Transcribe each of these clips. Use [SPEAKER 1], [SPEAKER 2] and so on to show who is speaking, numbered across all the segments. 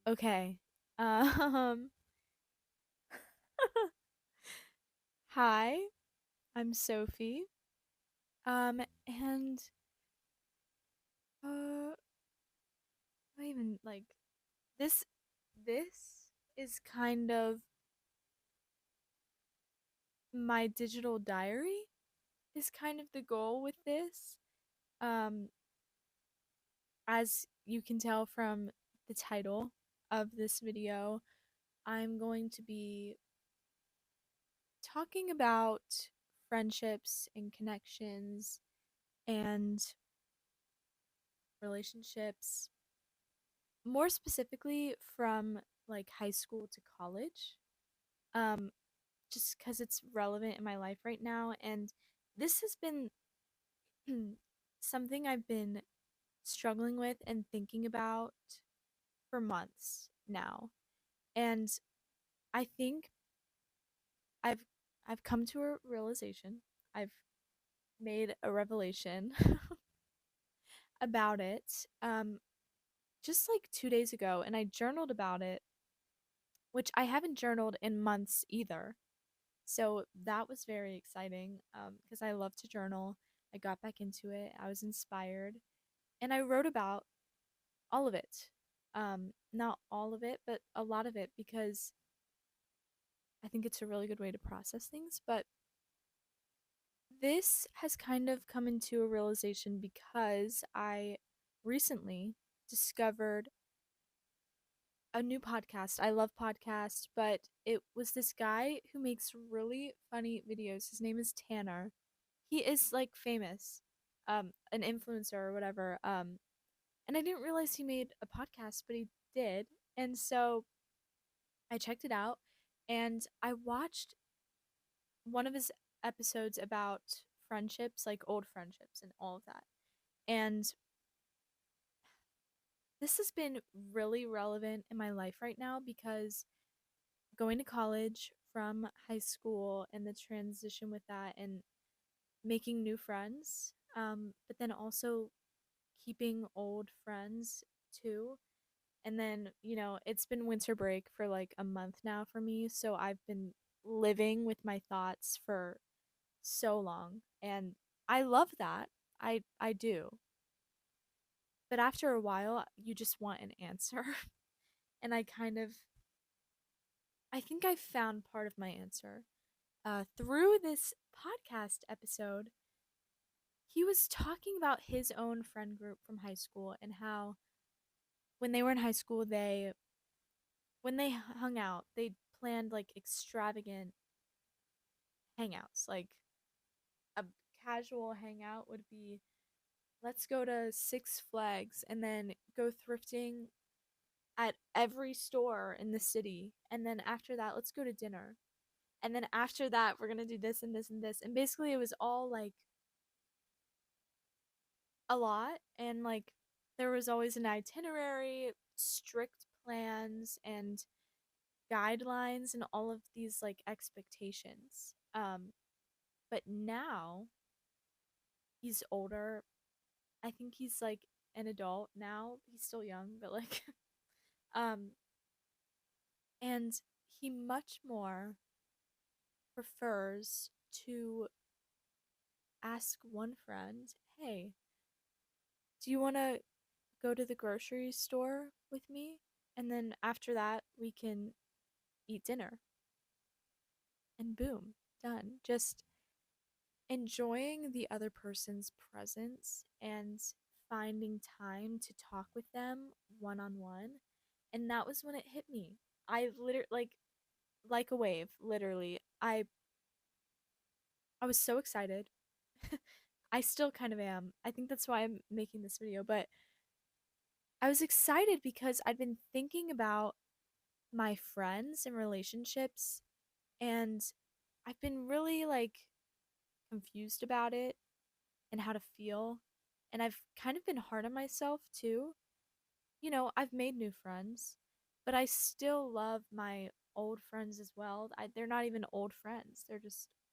[SPEAKER 1] Okay. Um, Hi, I'm Sophie. And I even like this this is kind of my digital diary is kind of the goal with this. Um, as you can tell from the title of this video, I'm going to be talking about friendships and connections and relationships more specifically from like high school to college. Um, just because it's relevant in my life right now, and this has been something I've been struggling with and thinking about for months now. And I think I've I've come to a realization. I've made a revelation about it. Just like 2 days ago, and I journaled about it, which I haven't journaled in months either. So that was very exciting because I love to journal. I got back into it. I was inspired and I wrote about all of it. Not all of it, but a lot of it because I think it's a really good way to process things. But this has kind of come into a realization because I recently discovered a new podcast. I love podcasts, but it was this guy who makes really funny videos. His name is Tanner. He is like famous, an influencer or whatever. And I didn't realize he made a podcast, but he did. And so I checked it out and I watched one of his episodes about friendships, like old friendships and all of that. And this has been really relevant in my life right now because going to college from high school and the transition with that and making new friends, but then also keeping old friends too. And then, it's been winter break for like a month now for me, so I've been living with my thoughts for so long and I love that. I do. But after a while, you just want an answer. And I think I found part of my answer. Through this podcast episode, he was talking about his own friend group from high school and how when they were in high school, when they hung out, they planned like extravagant hangouts. Like a casual hangout would be let's go to Six Flags and then go thrifting at every store in the city. And then after that, let's go to dinner. And then after that, we're going to do this and this and this. And basically, it was all like a lot. And like there was always an itinerary, strict plans, and guidelines, and all of these like expectations. But now he's older. I think he's like an adult now. He's still young, but like um and he much more prefers to ask one friend, "Hey, do you want to go to the grocery store with me? And then after that, we can eat dinner." And boom, done. Just enjoying the other person's presence and finding time to talk with them one on one. And that was when it hit me. I literally like a wave, literally. I was so excited. I still kind of am. I think that's why I'm making this video, but I was excited because I'd been thinking about my friends and relationships, and I've been really like confused about it and how to feel. And I've kind of been hard on myself too. I've made new friends, but I still love my old friends as well. They're not even old friends.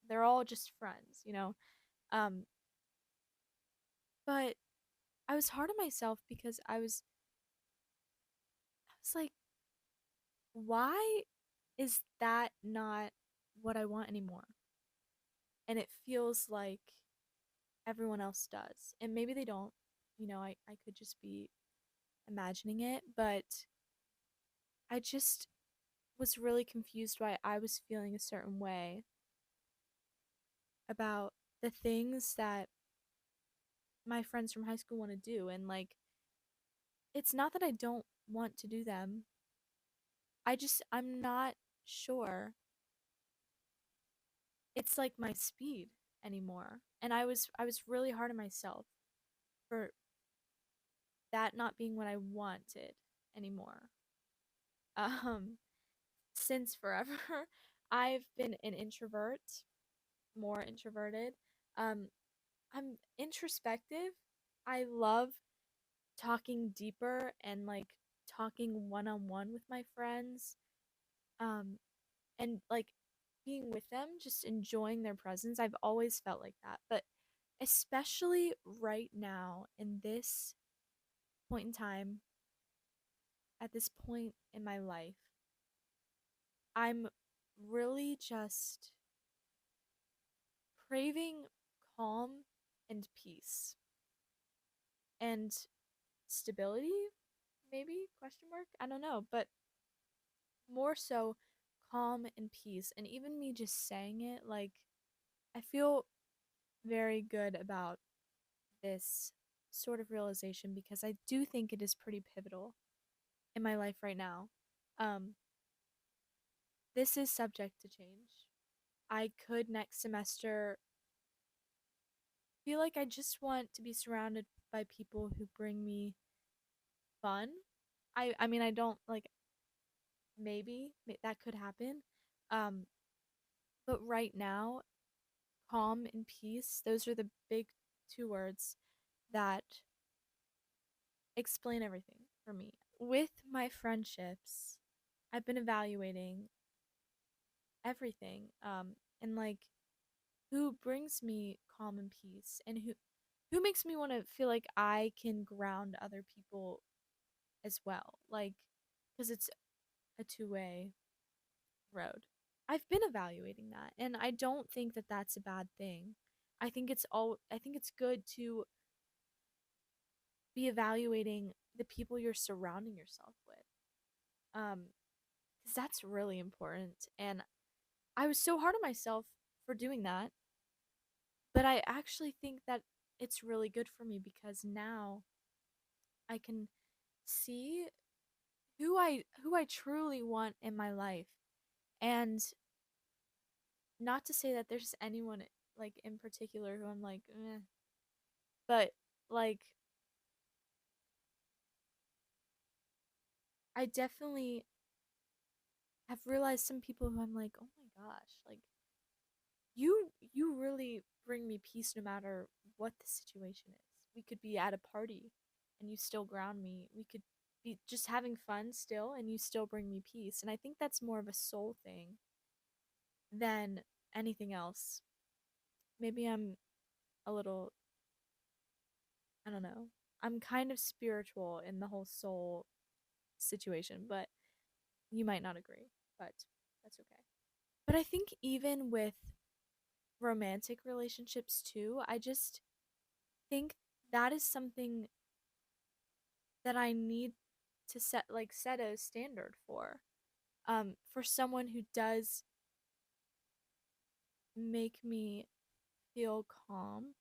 [SPEAKER 1] They're all just friends. Um, but I was hard on myself because I was like why is that not what I want anymore? And it feels like everyone else does. And maybe they don't. I could just be imagining it, but I just was really confused why I was feeling a certain way about the things that my friends from high school want to do. And like, it's not that I don't want to do them. I'm not sure it's like my speed anymore. And I was really hard on myself for that not being what I wanted anymore. Um since forever I've been an introvert, more introverted. Um I'm introspective. I love talking deeper and like talking one on one with my friends. Um and like being with them, just enjoying their presence. I've always felt like that. But especially right now in this point in time, at this point in my life, I'm really just craving calm and peace and stability, maybe question mark, I don't know, but more so calm and peace. And even me just saying it, like, I feel very good about this sort of realization because I do think it is pretty pivotal in my life right now. Um, this is subject to change. I could next semester feel like I just want to be surrounded by people who bring me fun. I mean I don't like that could happen. Um, but right now, calm and peace, those are the big two words that explain everything for me. With my friendships, I've been evaluating everything and like who brings me calm and peace and who makes me want to feel like I can ground other people as well, like because it's a two-way road. I've been evaluating that and I don't think that that's a bad thing. I think it's good to be evaluating the people you're surrounding yourself with. Cuz that's really important and I was so hard on myself for doing that. But I actually think that it's really good for me because now I can see who I truly want in my life. And not to say that there's anyone like in particular who I'm like, but like I definitely have realized some people who I'm like, "Oh my gosh, like you really bring me peace no matter what the situation is. We could be at a party and you still ground me. We could be just having fun still and you still bring me peace." And I think that's more of a soul thing than anything else. Maybe I'm a little, I don't know. I'm kind of spiritual in the whole soul situation, but you might not agree, but that's okay. But I think even with romantic relationships too, I just think that is something that I need to set a standard for someone who does make me feel calm.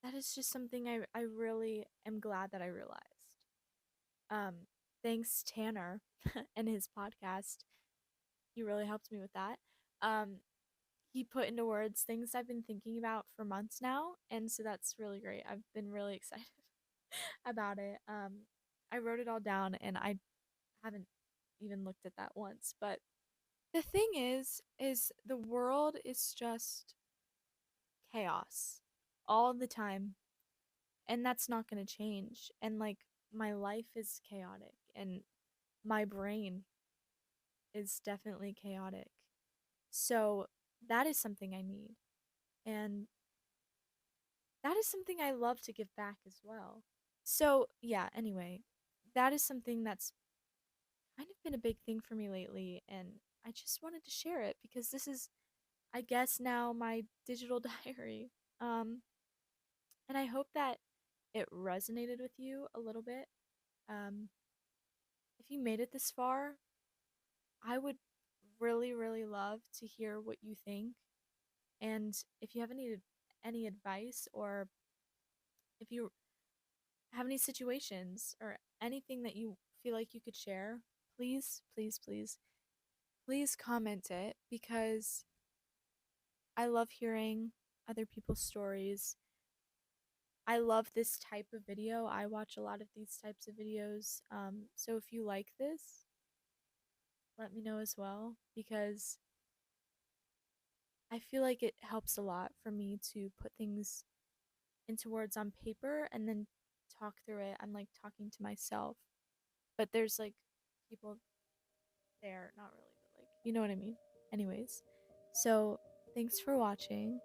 [SPEAKER 1] That is just something I really am glad that I realized. Um Thanks Tanner and his podcast. He really helped me with that. Um he put into words things I've been thinking about for months now, and so that's really great. I've been really excited about it. I wrote it all down and I haven't even looked at that once, but the thing is the world is just chaos all the time, and that's not going to change. And like my life is chaotic and my brain is definitely chaotic. So that is something I need. And that is something I love to give back as well. So, yeah, anyway, that is something that's kind of been a big thing for me lately, and I just wanted to share it because this is, I guess, now my digital diary. Um, and I hope that it resonated with you a little bit. Um, if you made it this far, I would really, really love to hear what you think. And if you have any advice, or if you have any situations or anything that you feel like you could share, please, please, please, please comment it, because I love hearing other people's stories. I love this type of video. I watch a lot of these types of videos. So if you like this, let me know as well, because I feel like it helps a lot for me to put things into words on paper and then talk through it. I'm like talking to myself, but there's like people there, not really, but like, you know what I mean. Anyways, so thanks for watching.